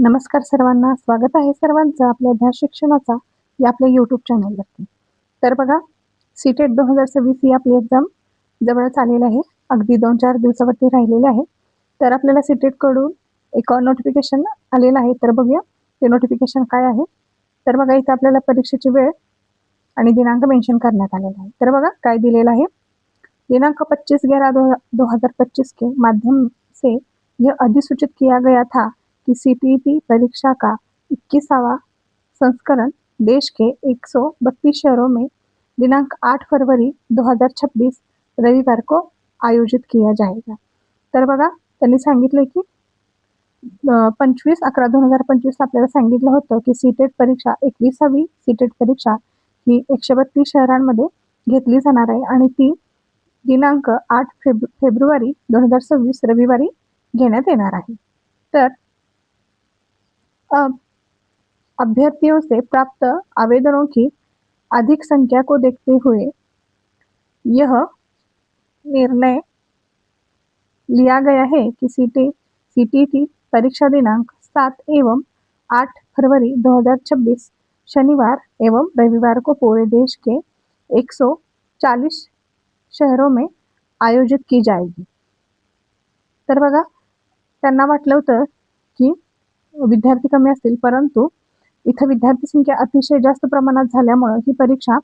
नमस्कार सर्वांना, स्वागत आहे सर्वांचं आपल्या ध्यान शिक्षणाचा या आपल्या यूट्यूब चॅनलवरती. तर बघा, सीटेट 2026 ही आपली एक्झाम जवळच आलेली आहे. अगदी 2-4 दिवसावरती राहिलेले आहे. तर आपल्याला सीटेटकडून एक नोटिफिकेशन आलेलं आहे. तर बघूया ते नोटिफिकेशन काय आहे. तर बघा, इथे आपल्याला परीक्षेची वेळ आणि दिनांक मेन्शन करण्यात आलेला आहे. तर बघा काय दिलेलं आहे. दिनांक 25/11/2025 के माध्यम से यह अधिसूचित किया गया था कि सीटीईटी परीक्षा का 21वां संस्करण देश के 132 शहरों में दिनांक 8 फरवरी 2026 रविवार को आयोजित किया जाएगा. तर बघा, त्यांनी सांगितलं की 25/11/2025 आपल्याला सांगितलं होतं की सीटेट परीक्षा 21वी सीटेट परीक्षा ही 132 शहरांमध्ये घेतली जाणार आहे आणि ती दिनांक 8 फेब्रुवारी 2026 रविवारी घेण्यात येणार आहे. तर अब अभ्यर्थियों से प्राप्त आवेदनों की अधिक संख्या को देखते हुए यह निर्णय लिया गया है कि सीटीटी परीक्षा दिनांक 7 एवं 8 फरवरी 2026 शनिवार एवं रविवार को पूरे देश के 140 शहरों में आयोजित की जाएगी. तर बघा, त्यांना वाटलं होतं की विद्यार्थी कमी असतील, परंतु इथं विद्यार्थी संख्या अतिशय जास्त प्रमाणात झाल्यामुळे ही परीक्षा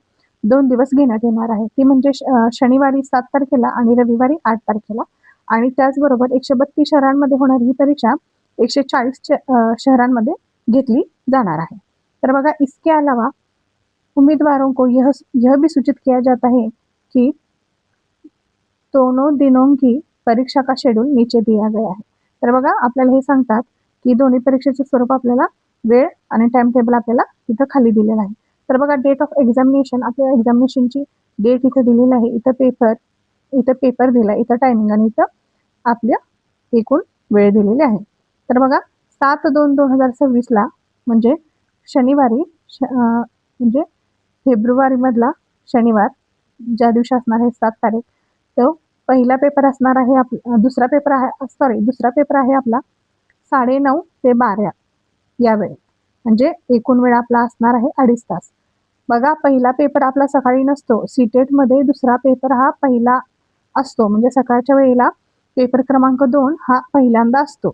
2 दिवस घेण्यात येणार आहे. ती म्हणजे शनिवारी 7 तारखेला आणि रविवारी 8 तारखेला. आणि त्याचबरोबर 132 शहरांमध्ये होणारी ही परीक्षा 140 शहरांमध्ये घेतली जाणार आहे. तर बघा, इसके अलावा उम्मीदवारों को यह भी सूचित किया जाता है कि दोनों दिनों की परीक्षा का शेड्यूल नीचे दिया गया है. तर बघा, आपल्याला हे सांगतात की दोन्ही परीक्षेचे स्वरूप आपल्याला वेळ आणि टाइम टेबल आपल्याला इथं खाली दिलेलं आहे. तर बघा, डेट ऑफ एक्झामिनेशन आपल्या एक्झामिनेशनची डेट इथं दिलेली आहे. इथं पेपर दिला, इथं टायमिंग आणि इथं आपल्या एकूण वेळ दिलेली आहे. तर बघा, 7/2/2026 म्हणजे शनिवारी म्हणजे फेब्रुवारी मधला शनिवार ज्या दिवशी असणार आहे 7 तारीख, तो पहिला पेपर असणार आहे. दुसरा पेपर आहे आपला 9:30 ते 12 या वेळेत. म्हणजे एकूण वेळ आपला असणार आहे 2.5 तास. बघा, पहिला पेपर आपला सकाळी नसतो. सीटेट मध्ये दुसरा पेपर हा पहिला असतो. म्हणजे सकाळच्या वेळेला पेपर क्रमांक 2 हा पहिल्यांदा असतो.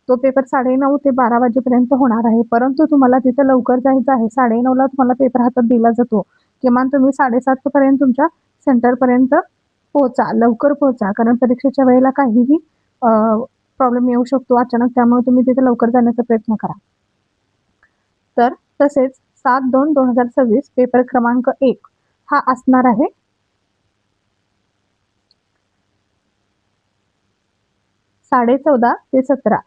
तो पेपर 9:30 ते 12 वाजेपर्यंत होणार आहे. परंतु तुम्हाला तिथे लवकर जायचं आहे. 9:30ला तुम्हाला पेपर हातात दिला जातो. किमान तुम्ही 7:30 पर्यंत तुमच्या सेंटर पर्यंत पोहोचा, लवकर पोहोचा. कारण परीक्षेच्या वेळेला काहीही प्रॉब्लेम येऊ शकतो अचानक, त्यामुळे तुम्ही तिथे लवकर जाण्याचा प्रयत्न करा. तर तसेच 7/2/2026 पेपर क्रमांक 1 हा असणार आहे 14:30 ते 17.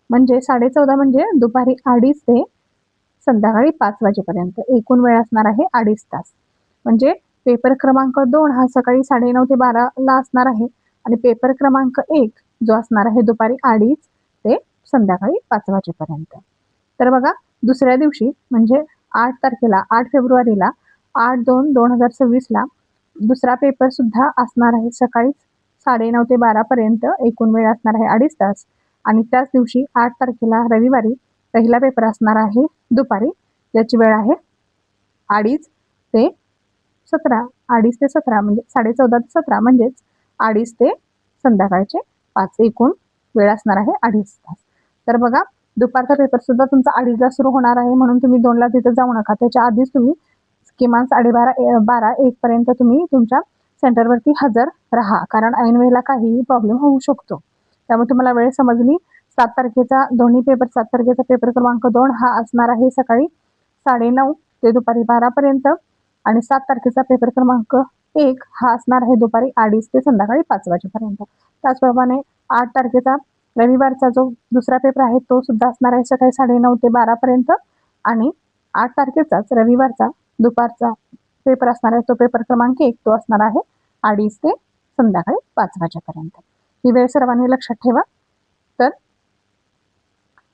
म्हणजे 14:30 म्हणजे दुपारी 2:30 ते संध्याकाळी 5 वाजेपर्यंत एकूण वेळ असणार आहे 2.5 तास. म्हणजे पेपर क्रमांक 2 हा सकाळी 9:30 ते 12 ला असणार आहे आणि पेपर क्रमांक 1 जो असणार आहे दुपारी 2:30 ते संध्याकाळी 5 वाजेपर्यंत. तर बघा, दुसऱ्या दिवशी म्हणजे 8 तारखेला 8 फेब्रुवारीला 8/2/2026 ला दुसरा पेपर सुद्धा असणार आहे सकाळी 9:30 ते 12 पर्यंत एकूण वेळ असणार आहे 2.5 तास. आणि त्याच दिवशी 8 तारखेला रविवारी पहिला पेपर असणार आहे दुपारी, ज्याची वेळ आहे 2:30 ते 17. 2:30 ते 17 म्हणजे 14:30 ते 17 म्हणजेच 2:30 ते संध्याकाळचे 5 एकूण वेळ असणार आहे 2.5 तास. तर बघा, दुपारचा पेपर सुद्धा तुमचा 2:30 ला सुरू होणार आहे, म्हणून तुम्ही 2 ला तिथे जाऊ नका. त्याच्या आधीच तुम्ही किमान 12:30-1 पर्यंत तुम्ही तुमच्या सेंटरवरती हजर राहा. कारण ऐन वेळेला काहीही प्रॉब्लेम होऊ शकतो. त्यामुळे तुम्हाला वेळ समजली. 7 तारखेचा दोन्ही पेपर 7 तारखेचा पेपर क्रमांक 2 हा असणार आहे सकाळी 9:30 ते दुपारी 12 पर्यंत आणि 7 तारखेचा पेपर क्रमांक 1 हा असणार आहे दुपारी 2:30 ते संध्याकाळी 5 वाजेपर्यंत. त्याचप्रमाणे 8 तारखेचा रविवारचा जो दुसरा पेपर आहे तो सुद्धा असणार आहे सकाळी 9:30 ते 12 पर्यंत आणि 8 तारखेचाच रविवारचा दुपारचा पेपर असणार आहे तो पेपर क्रमांक 1 तो असणार आहे 2:30 ते संध्याकाळी 5 वाजेपर्यंत. ही वेळ सर्वांनी लक्षात ठेवा. तर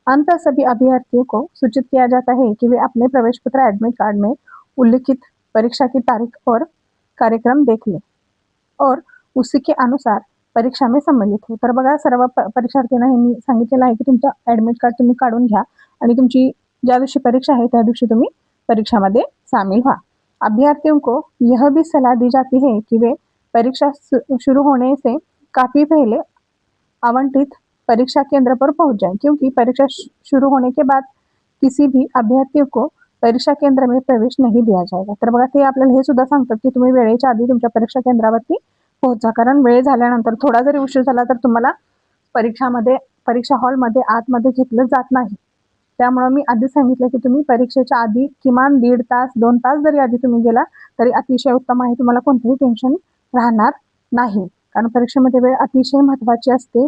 अंत सभी अभ्यर्थियों को सूचित किया जाता है कि वे अपने प्रवेश पत्र एडमिट कार्ड में उल्लिखित परीक्षा की तारीख और कार्यक्रम देख लें और उसी के अनुसार परीक्षा में सम्मिलित हो. तर बघा सर्व परीक्षार्थींना हे मी सांगितलेलं आहे की तुमचं ॲडमिट कार्ड तुम्ही काढून घ्या आणि तुमची ज्या दिवशी परीक्षा है त्या दिवशी तुम्ही परीक्षा में शामिल हुआ. अभ्यर्थियों को यह भी सलाह दी जाती है कि वे परीक्षा शुरू होने से काफ़ी पहले आवंटित परीक्षा केंद्र पर पहुंच जाएं, क्योंकि परीक्षा शुरू होने के बाद किसी भी अभ्यर्थी को परीक्षा केंद्र में प्रवेश नहीं दिया जाएगा. तर बघा ते आपल्याला हे सुद्धा सांगतात की तुम्ही वेळेच्या आधी तुमच्या परीक्षा केंद्रावरती पोहोचा, कारण वेळ झाल्यानंतर थोडा जरी उशीर झाला तर तुम्हाला परीक्षा हॉलमध्ये आतमध्ये घेतलं जात नाही. त्यामुळे मी आधी सांगितलं की तुम्ही परीक्षेच्या आधी किमान 1.5 तास 2 तास जरी आधी तुम्ही गेला तरी अतिशय उत्तम आहे. तुम्हाला कोणतेही टेन्शन राहणार नाही, कारण परीक्षेमध्ये वेळ अतिशय महत्त्वाची असते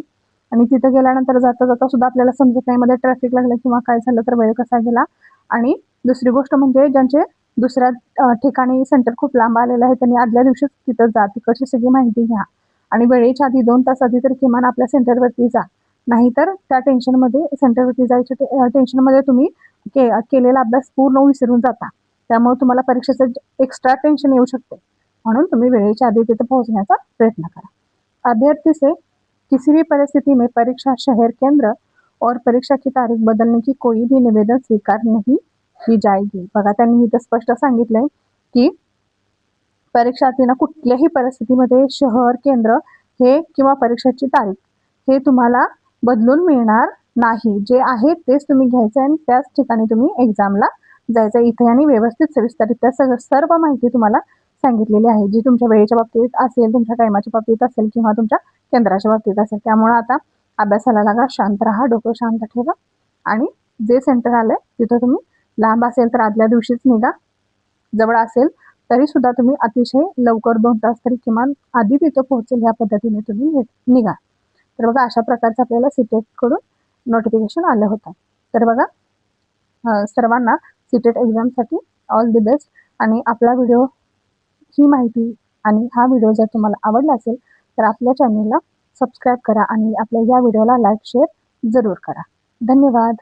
आणि तिथं गेल्यानंतर जाता जाता सुद्धा आपल्याला समजत नाही मध्ये ट्रॅफिक लागलं किंवा काय झालं तर वेळ कसा गेला. आणि दुसरी गोष्ट म्हणजे ज्यांचे दुसऱ्या ठिकाणी सेंटर खूप लांब आलेलं आहे त्यांनी आदल्या दिवशीच तिथं जा, तिकडची सगळी माहिती घ्या आणि वेळेच्या आधी 2 तास आधी तर किमान आपल्या सेंटरवरती जा. नाहीतर त्या टेन्शनमध्ये सेंटरवरती जायच्या टेन्शनमध्ये तुम्ही केलेला अभ्यास पूर्ण विसरून जाता. त्यामुळे तुम्हाला परीक्षेचं एक्स्ट्रा टेन्शन येऊ शकते, म्हणून तुम्ही वेळेच्या आधी तिथे पोहोचण्याचा प्रयत्न करा. अभ्यर्थी से किसी भी परिस्थिति में परीक्षा शहर केंद्र और परीक्षा की तारीख बदलने की कोई भी निवेदन स्वीकार नहीं की जाएगी. बघा त्यांनी इथं स्पष्ट सांगितलंय की परीक्षार्थींना कुठल्याही परिस्थितीमध्ये शहर केंद्र हे किंवा परीक्षेची तारीख हे तुम्हाला बदलून मिळणार नाही. जे आहे तेच तुम्ही घ्यायचं आणि त्याच ठिकाणी तुम्ही एक्झामला जायचं. इथे आणि व्यवस्थित सविस्तररित्या सर्व माहिती तुम्हाला सांगितलेली आहे, जी तुमच्या वेळेच्या बाबतीत असेल, तुमच्या टायमाच्या बाबतीत असेल किंवा तुमच्या केंद्राच्या बाबतीत असेल. त्यामुळे आता अभ्यासाला लागा, शांत राहा, डोकं शांत ठेवा आणि जे सेंटर आलंय तिथं तुम्ही लांब असेल तर आदल्या दिवशीच निघा, जवळ असेल तरी सुद्धा तुम्ही अतिशय लवकर 2 तास तरी किमान आधी तिथं पोहोचेल ह्या पद्धतीने तुम्ही निघा. तर बघा अशा प्रकारचं आपल्याला सीटेट कडून नोटिफिकेशन आलं होतं. तर बघा सर्वांना सीटेट एक्झामसाठी ऑल दी बेस्ट. आणि आपला व्हिडिओ ही माहिती आणि हा व्हिडिओ जर तुम्हाला आवडला असेल तर आपल्या चॅनलला सबस्क्राईब करा आणि आपल्या या व्हिडिओला लाईक शेअर जरूर करा. धन्यवाद.